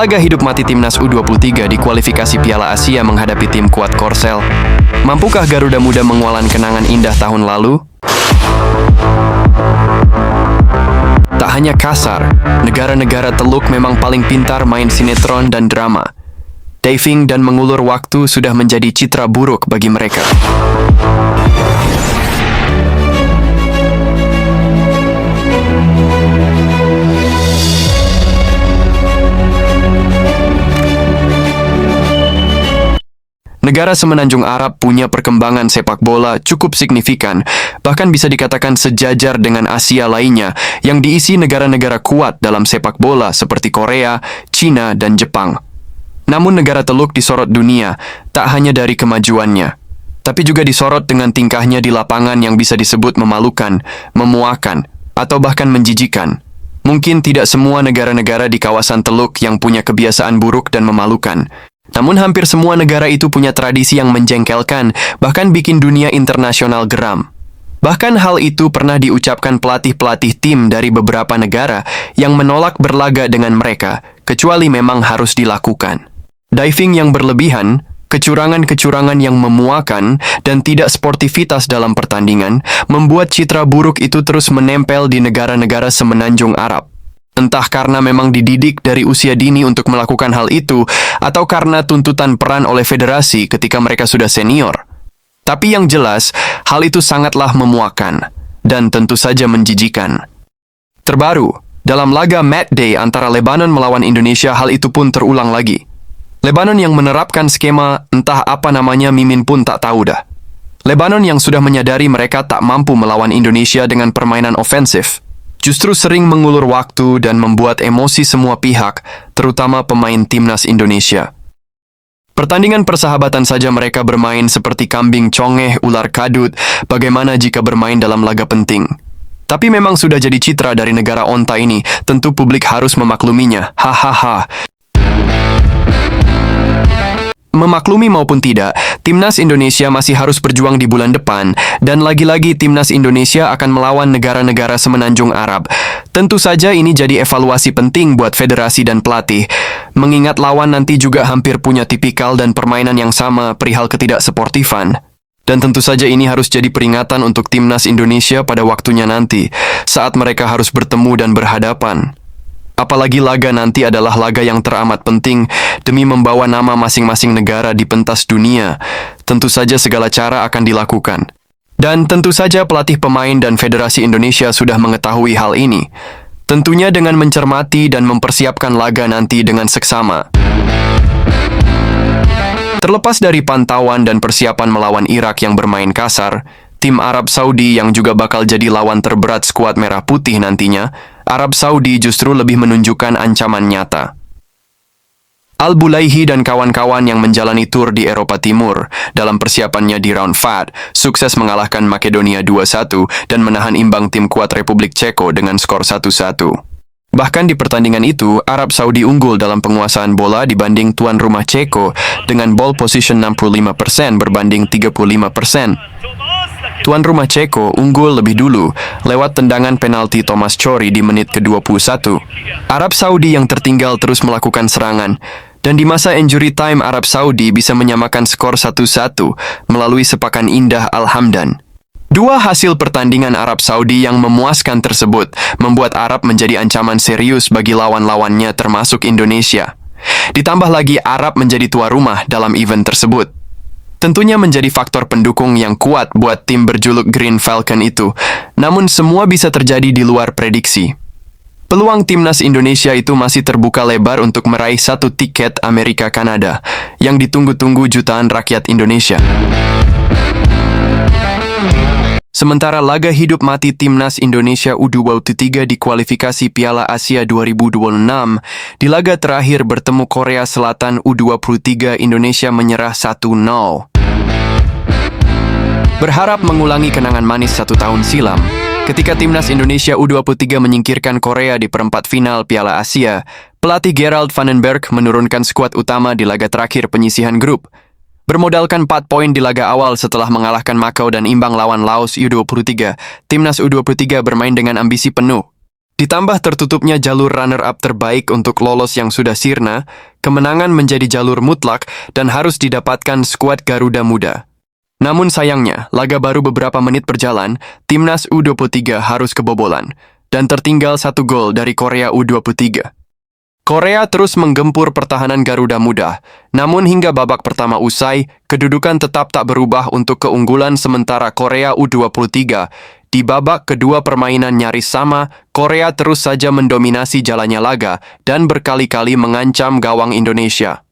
laga hidup mati timnas U23 di kualifikasi Piala Asia menghadapi tim kuat Korsel. Mampukah Garuda Muda mengualan kenangan indah tahun lalu? Tak hanya kasar, negara-negara Teluk memang paling pintar main sinetron dan drama. Diving dan mengulur waktu sudah menjadi citra buruk bagi mereka. Negara Semenanjung Arab punya perkembangan sepak bola cukup signifikan, bahkan bisa dikatakan sejajar dengan Asia lainnya yang diisi negara-negara kuat dalam sepak bola seperti Korea, Cina, dan Jepang. Namun negara Teluk disorot dunia, tak hanya dari kemajuannya, tapi juga disorot dengan tingkahnya di lapangan yang bisa disebut memalukan, memuakan, atau bahkan menjijikan. Mungkin tidak semua negara-negara di kawasan Teluk yang punya kebiasaan buruk dan memalukan. Namun hampir semua negara itu punya tradisi yang menjengkelkan, bahkan bikin dunia internasional geram. Bahkan hal itu pernah diucapkan pelatih-pelatih tim dari beberapa negara yang menolak berlaga dengan mereka, kecuali memang harus dilakukan. Diving yang berlebihan, kecurangan-kecurangan yang memuakan, dan tidak sportivitas dalam pertandingan, membuat citra buruk itu terus menempel di negara-negara Semenanjung Arab. Entah karena memang dididik dari usia dini untuk melakukan hal itu, atau karena tuntutan peran oleh federasi ketika mereka sudah senior. Tapi yang jelas, hal itu sangatlah memuakan, dan tentu saja menjijikan. Terbaru, dalam laga match day antara Lebanon melawan Indonesia, hal itu pun terulang lagi. Lebanon yang menerapkan skema entah apa namanya Mimin pun tak tahu dah. Lebanon yang sudah menyadari mereka tak mampu melawan Indonesia dengan permainan ofensif, justru sering mengulur waktu dan membuat emosi semua pihak, terutama pemain timnas Indonesia. Pertandingan persahabatan saja mereka bermain seperti kambing congeh, ular kadut, bagaimana jika bermain dalam laga penting. Tapi memang sudah jadi citra dari negara onta ini, tentu publik harus memakluminya, hahaha. Memaklumi maupun tidak, timnas Indonesia masih harus berjuang di bulan depan, dan lagi-lagi timnas Indonesia akan melawan negara-negara Semenanjung Arab. Tentu saja ini jadi evaluasi penting buat federasi dan pelatih, mengingat lawan nanti juga hampir punya tipikal dan permainan yang sama perihal ketidaksportifan. Dan tentu saja ini harus jadi peringatan untuk timnas Indonesia pada waktunya nanti, saat mereka harus bertemu dan berhadapan. Apalagi laga nanti adalah laga yang teramat penting demi membawa nama masing-masing negara di pentas dunia. Tentu saja segala cara akan dilakukan. Dan tentu saja pelatih pemain dan Federasi Indonesia sudah mengetahui hal ini. Tentunya dengan mencermati dan mempersiapkan laga nanti dengan seksama. Terlepas dari pantauan dan persiapan melawan Irak yang bermain kasar, tim Arab Saudi yang juga bakal jadi lawan terberat skuad Merah Putih nantinya, Arab Saudi justru lebih menunjukkan ancaman nyata. Al-Bulaihi dan kawan-kawan yang menjalani tur di Eropa Timur dalam persiapannya di Round 4 sukses mengalahkan Makedonia 2-1 dan menahan imbang tim kuat Republik Ceko dengan skor 1-1. Bahkan di pertandingan itu, Arab Saudi unggul dalam penguasaan bola dibanding tuan rumah Ceko dengan ball position 65% berbanding 35%. Tuan rumah Ceko unggul lebih dulu lewat tendangan penalti Thomas Chori di menit ke-21. Arab Saudi yang tertinggal terus melakukan serangan, dan di masa injury time Arab Saudi bisa menyamakan skor 1-1 melalui sepakan indah Al-Hamdan. Dua hasil pertandingan Arab Saudi yang memuaskan tersebut membuat Arab menjadi ancaman serius bagi lawan-lawannya termasuk Indonesia. Ditambah lagi Arab menjadi tuan rumah dalam event tersebut. Tentunya menjadi faktor pendukung yang kuat buat tim berjuluk Green Falcon itu, namun semua bisa terjadi di luar prediksi. Peluang timnas Indonesia itu masih terbuka lebar untuk meraih 1 tiket Amerika-Kanada yang ditunggu-tunggu jutaan rakyat Indonesia. Sementara laga hidup mati timnas Indonesia U23 di kualifikasi Piala Asia 2026, di laga terakhir bertemu Korea Selatan U23, Indonesia menyerah 1-0. Berharap mengulangi kenangan manis 1 tahun silam, ketika timnas Indonesia U23 menyingkirkan Korea di perempat final Piala Asia, pelatih Gerald Vandenberg menurunkan skuad utama di laga terakhir penyisihan grup. Bermodalkan 4 poin di laga awal setelah mengalahkan Makau dan imbang lawan Laos U23, timnas U23 bermain dengan ambisi penuh. Ditambah tertutupnya jalur runner-up terbaik untuk lolos yang sudah sirna, kemenangan menjadi jalur mutlak dan harus didapatkan skuad Garuda Muda. Namun sayangnya, laga baru beberapa menit berjalan, timnas U23 harus kebobolan, dan tertinggal 1 gol dari Korea U23. Korea terus menggempur pertahanan Garuda Muda, namun hingga babak pertama usai, kedudukan tetap tak berubah untuk keunggulan sementara Korea U23. Di babak kedua permainan nyaris sama, Korea terus saja mendominasi jalannya laga dan berkali-kali mengancam gawang Indonesia.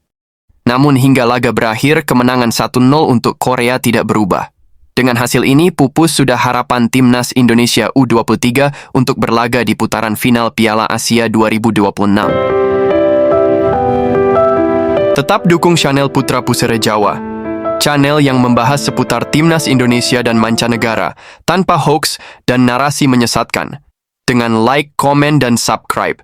Namun hingga laga berakhir, kemenangan 1-0 untuk Korea tidak berubah. Dengan hasil ini, pupus sudah harapan timnas Indonesia U23 untuk berlaga di putaran final Piala Asia 2026. Tetap dukung channel Putra Pusara Jawa, channel yang membahas seputar timnas Indonesia dan mancanegara, tanpa hoax dan narasi menyesatkan, dengan like, komen, dan subscribe.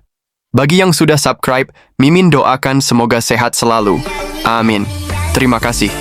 Bagi yang sudah subscribe, Mimin doakan semoga sehat selalu. Amin. Terima kasih.